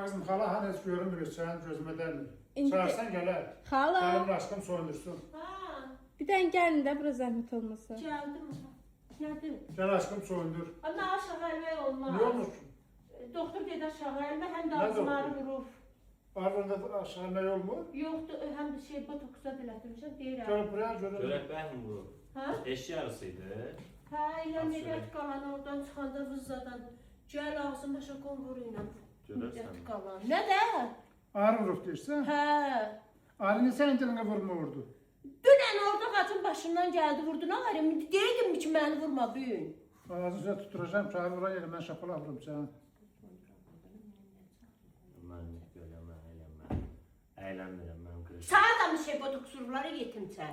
Kızım hala hani hiç görünmüyor, sen gözüme değmiyor. İndi- Çağırsan gelir. Hala. Benim aşkım soyundursun. Ha, Bir dənə gəlin də bura zəhmət olmasa. geldim. Geldim. Gel aşkım soyundur. Ama aşağı elme olmaz. Ne olmuş? Doktor dedi aşağı elme hem de Ne ağzıları doktor? vurur. Arvında aşağı ne yol mu? Yoktu hem de şey botoksa diletmişim değil. Gel buraya görelim. Görəkbəyin bu Ha? eşya yarısıydı. Ha ile Absolut. nöbet kalan oradan çıkanda vızzadan. Gel ağzın başa konvuruyla. Görərsən. Nöbet kalan. Ne de? Ağrı vurup dersen. Ha. Halini sen diline vurma vurdu. Dünən orada qadın başından gəldi vurdu. Nə var? Deyirdim ki, məni vurma bu gün. Ağzını tutturacağım, çağır buraya, ben şapala vururum sana. Mən görəmə, eləmə. Əylənmirəm, mən qırışım. Sana da mı şey botoks vururları yetimçə?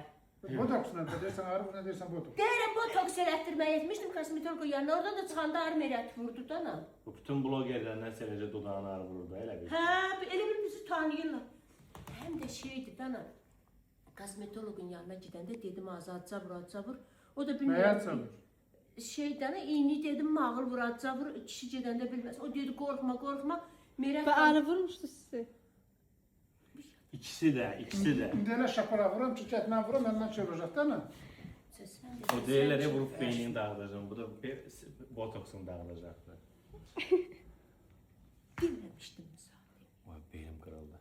Botoks ne dersen ağrı vur, ne dersen botoks. Deyirəm botoks elətdirməyə etmişdim kosmetologa yanına. Oradan da çıxanda armerət vurdu da nə? Bu bütün blogerlərdən sənəcə dodağını ağrı vurur da, elə bir. Hə, elə bil bizi tanıyırlar. Həm də şeydi da nə? Kosmetologun yanına gedəndə dedim azadca vur. O da Neye bilmirəm. atsamır? Şeydən iğni dedim mağıl vuracaq vur. Kişi gedəndə bilməz. O dedi qorxma. Merət Və arı vurmuşdu sizi. İkisi də. İndi elə şapala vururum, çiçəklə vururum, məndən çevirəcək da nə? O deyirlər ya, vurub beynini dağıdacaq. Bu da botoksunu dağıdacaqdır. Bilməmişdim zaten. Vay, beynim qırıldı.